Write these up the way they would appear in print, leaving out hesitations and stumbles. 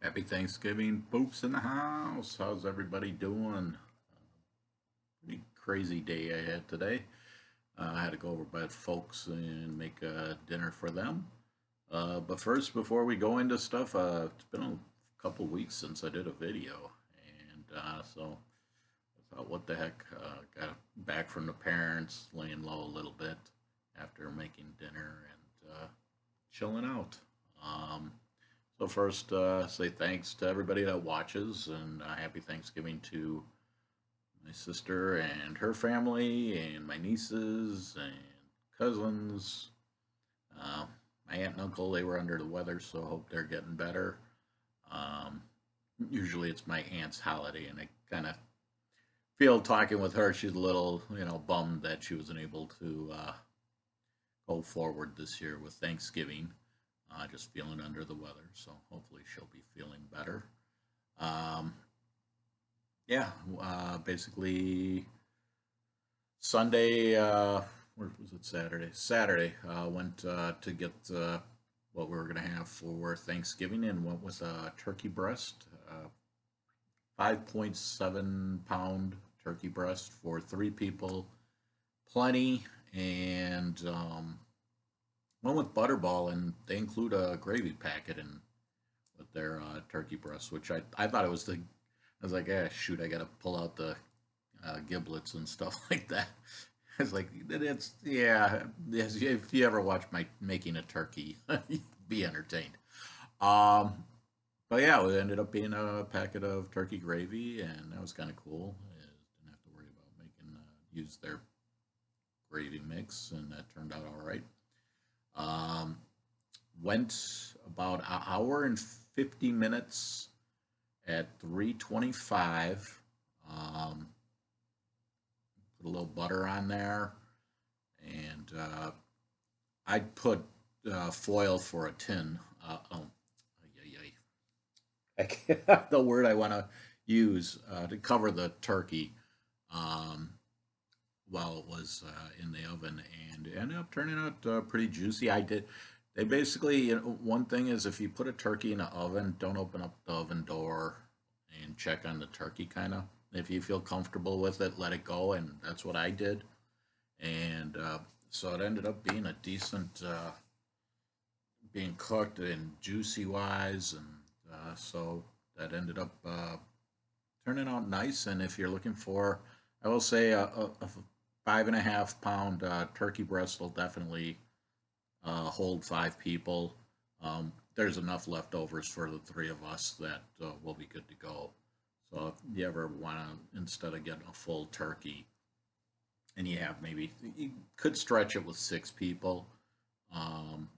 Happy Thanksgiving, folks in the house. How's everybody doing? Pretty crazy day I had today. I had to go over by Fuchs and make dinner for them. But first, before we go into stuff, it's been a couple weeks since I did a video, and so I thought, what the heck? Got back from the parents, laying low a little bit after making dinner and chilling out. Um, so first, say thanks to everybody that watches, and happy Thanksgiving to my sister and her family, and my nieces and cousins. Uh, my aunt and uncle, they were under the weather, so I hope they're getting better. Um, Usually it's my aunt's holiday, and I kind of feel talking with her. She's a little, bummed that she wasn't able to go forward this year with Thanksgiving. Just feeling under the weather, so hopefully she'll be feeling better. Um, yeah, basically Sunday, or was it Saturday? Saturday, went to get what we were going to have for Thanksgiving and went with a turkey breast, 5.7 pound turkey breast for three people, plenty, and went with Butterball, and they include a gravy packet in with their turkey breast, which I thought it was the I was like, yeah, shoot, I got to pull out the giblets and stuff like that. It's like it's yeah. Yes, if you ever watch my making a turkey, be entertained. Um, but yeah, it ended up being a packet of turkey gravy, and that was kind of cool. I didn't have to worry about making use their gravy mix, and that turned out all right. Um, Went about an hour and 50 minutes at 325. Um, Put a little butter on there, and I put foil for a tin. I can't, the word I want to use to cover the turkey um, while it was in the oven, and it ended up turning out pretty juicy. I did. They basically, one thing is if you put a turkey in the oven, don't open up the oven door and check on the turkey kind of. If you feel comfortable with it, let it go, and that's what I did. And so it ended up being a decent, being cooked and juicy wise, and so that ended up turning out nice. And if you're looking for, I will say a 5.5 pound turkey breast will definitely hold five people. There's enough leftovers for the three of us that will be good to go. So if you ever want to, instead of getting a full turkey, and you have maybe, you could stretch it with six people, um,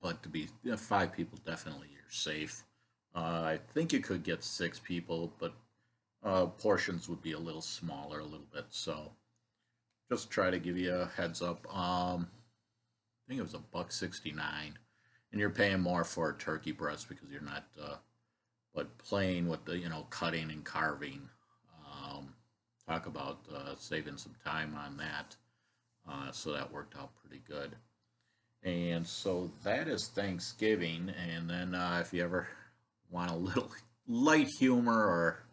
but to be five people, definitely you're safe. I think you could get six people, but portions would be a little smaller, a little bit. So just try to give you a heads up. I think it was a buck 69, and you're paying more for a turkey breast because you're not, but playing with the cutting and carving. Um, Talk about saving some time on that. So that worked out pretty good. And so that is Thanksgiving. And then if you ever want a little light humor, or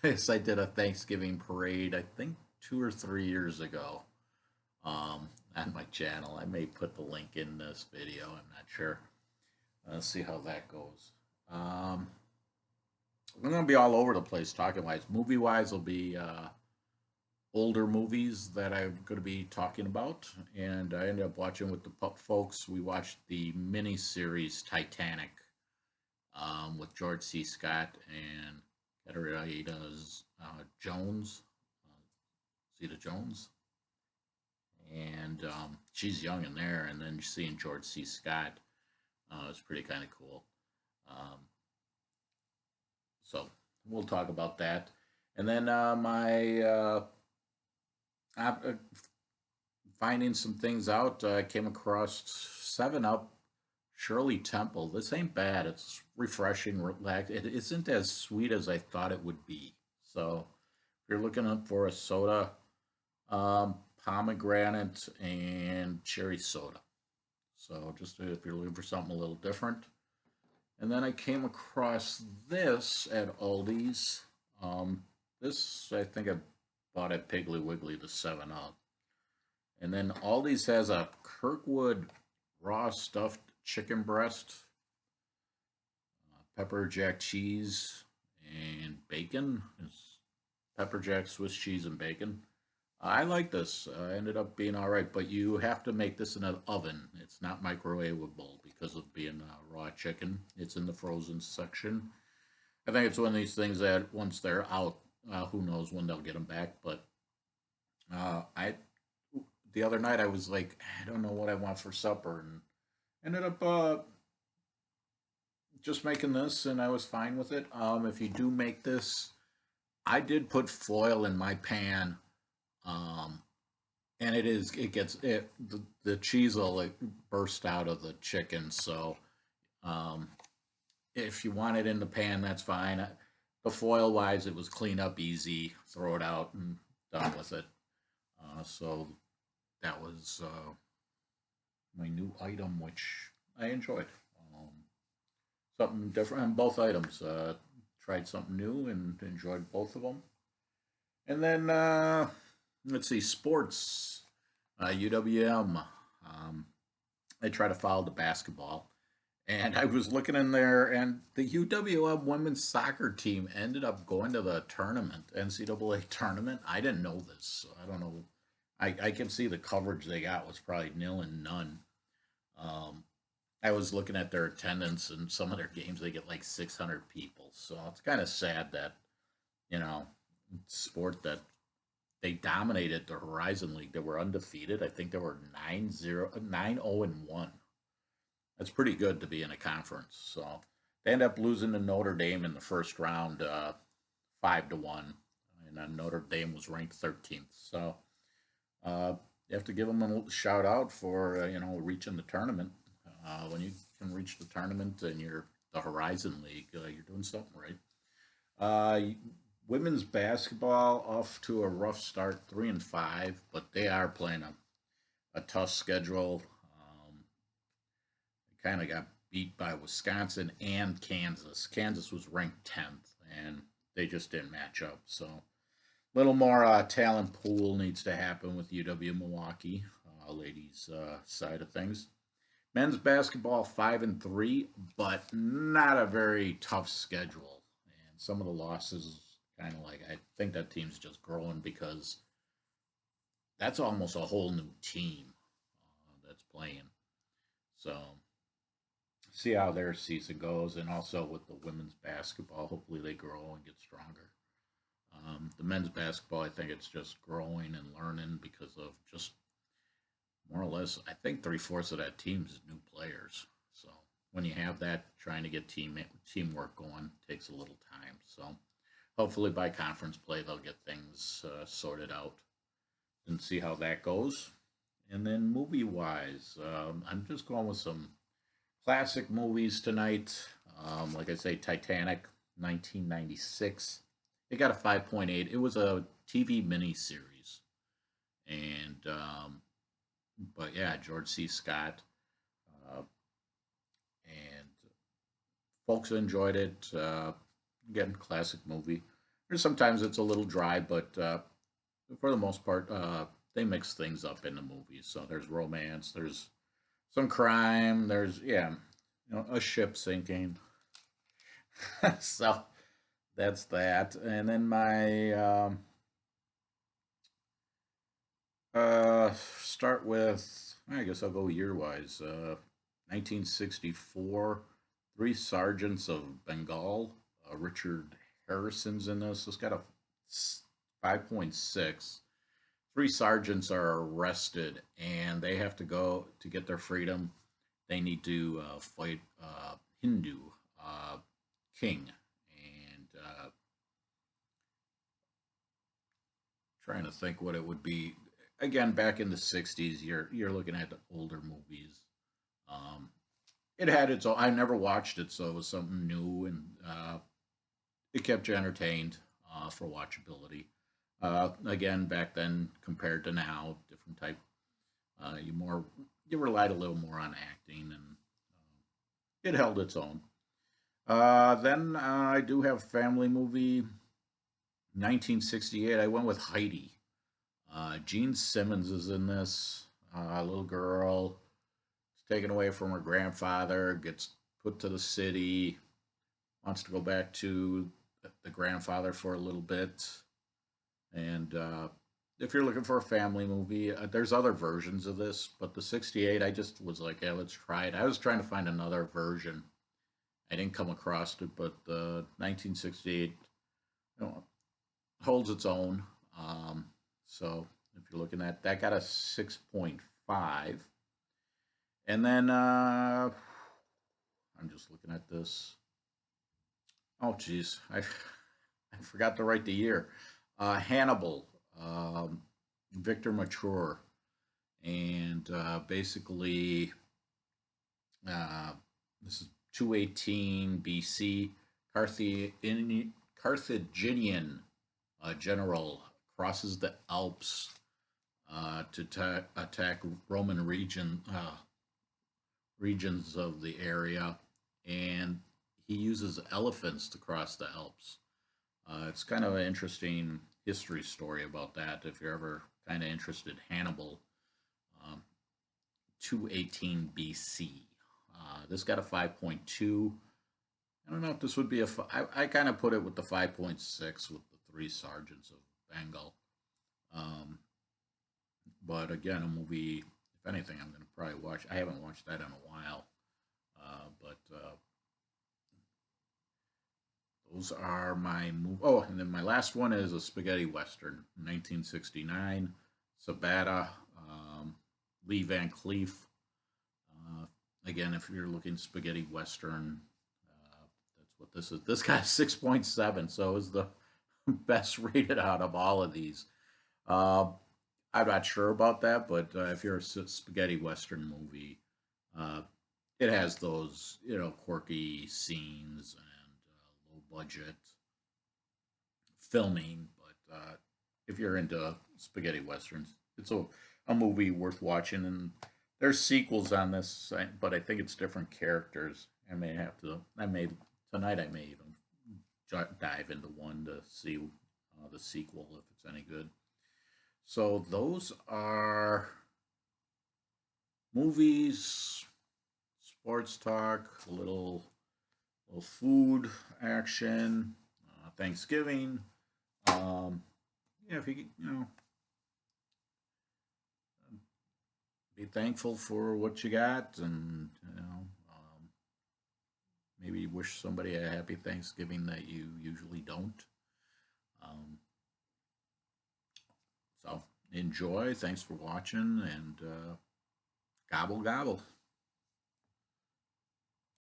yes, I did a Thanksgiving parade, I think 2 or 3 years ago, on my channel. I may put the link in this video. I'm not sure. Let's see how that goes. We're going to be all over the place talking wise. Movie wise, will be older movies that I'm going to be talking about. And I ended up watching with the folks. We watched the mini series Titanic with George C. Scott and Katarina Jones. Zeta Jones. And she's young in there. And then seeing George C. Scott is pretty kind of cool. Um, so we'll talk about that. And then my finding some things out, I came across 7 Up Shirley Temple. This ain't bad. It's refreshing, relax. It isn't as sweet as I thought it would be. So if you're looking up for a soda, pomegranate and cherry soda. So just if you're looking for something a little different, And then I came across this at Aldi's. This I think I bought at Piggly Wiggly, the 7 Up. And then Aldi's has a Kirkwood raw stuffed chicken breast, pepper jack cheese, and bacon. It's pepper jack, Swiss cheese, and bacon. I like this. Ended up being all right, but you have to make this in an oven. It's not microwavable because of being raw chicken. It's in the frozen section. I think it's one of these things that once they're out, who knows when they'll get them back. But I, the other night I was like, I don't know what I want for supper, and ended up just making this, and I was fine with it. If you do make this, I did put foil in my pan, um, and the cheese will like burst out of the chicken. So um, if you want it in the pan, that's fine. The foil wise, it was clean up easy, throw it out and done with it. So that was my new item, which I enjoyed. Something different on both items. Tried something new and enjoyed both of them. And then let's see, sports. UWM. I try to follow the basketball. And I was looking in there, and the UWM women's soccer team ended up going to the tournament, NCAA tournament. I didn't know this. So I don't know. I can see the coverage they got was probably nil and none. Um, I was looking at their attendance, and some of their games they get like 600 people. So it's kind of sad that you know sport that they dominated the Horizon League. They were undefeated. I think they were 9-0 and 1. That's pretty good to be in a conference. So they end up losing to Notre Dame in the first round, 5-1, and then Notre Dame was ranked 13th. So you have to give them a shout out for reaching the tournament. When you can reach the tournament and you're the Horizon League, you're doing something right. Women's basketball off to a rough start, 3-5, but they are playing a tough schedule. They kind of got beat by Wisconsin and Kansas. Kansas was ranked 10th, and they just didn't match up. So a little more talent pool needs to happen with UW Milwaukee, ladies' side of things. Men's basketball 5-3, but not a very tough schedule. And some of the losses, kind of like I think that team's just growing because that's almost a whole new team that's playing. So see how their season goes, and also with the women's basketball, hopefully they grow and get stronger. The men's basketball, I think it's just growing and learning because of just more or less, I think three-fourths of that team is new players. So when you have that, trying to get teamwork going takes a little time. So hopefully by conference play, they'll get things sorted out and see how that goes. And then movie-wise, I'm just going with some classic movies tonight. Like I say, Titanic, 1996. It got a 5.8. It was a TV miniseries. And but yeah, George C. Scott, and folks enjoyed it. Again, classic movie. There's sometimes it's a little dry, but for the most part, they mix things up in the movies. So there's romance, there's some crime, there's a ship sinking. So that's that. And then my start with, I guess I'll go year wise. 1964, Three Sergeants of Bengal. Richard Harrison's in this. It's got a 5.6. Three sergeants are arrested and they have to go to get their freedom. They need to fight Hindu king. And trying to think what it would be. Again, back in the '60s, you're looking at the older movies. Um, it had its own. I never watched it, so it was something new, and it kept you entertained for watchability. Again, back then compared to now, different type. You relied a little more on acting, and it held its own. Then I do have a family movie, 1968. I went with Heidi. Gene Simmons is in this. A little girl is taken away from her grandfather, gets put to the city, wants to go back to the grandfather for a little bit. And if you're looking for a family movie, there's other versions of this, but the 68, I just was like, yeah, let's try it. I was trying to find another version. I didn't come across it, but the 1968, you know, holds its own. So if you're looking at that, got a 6.5. And then I'm just looking at this. Oh, geez, I forgot to write the year. Hannibal, Victor Mature, and basically this is 218 BC. Carthaginian general crosses the Alps to attack Roman regions of the area, and he uses elephants to cross the Alps. It's kind of an interesting history story about that. If you're ever kind of interested, Hannibal, um, 218 BC. This got a 5.2. I don't know if this would be I kind of put it with the 5.6 with the three sergeants of Bengal. Um, but again, a movie, if anything, I'm going to probably watch. I haven't watched that in a while. But those are my move. Oh, and then my last one is a spaghetti western, 1969. Sabata Lee Van Cleef. Again, if you're looking spaghetti western, that's what this is. This guy's 6.7, so is the best rated out of all of these. Uh, I'm not sure about that, but if you're a spaghetti western movie, uh, it has those quirky scenes and low budget filming. But if you're into spaghetti westerns, it's a movie worth watching. And there's sequels on this, but I think it's different characters. I may have to. I may tonight. I may even dive into one to see the sequel if it's any good. So those are movies, sports talk, a little food action, Thanksgiving. Yeah, if be thankful for what you got, and maybe wish somebody a happy Thanksgiving that you usually don't. Um, so enjoy. Thanks for watching, and gobble gobble.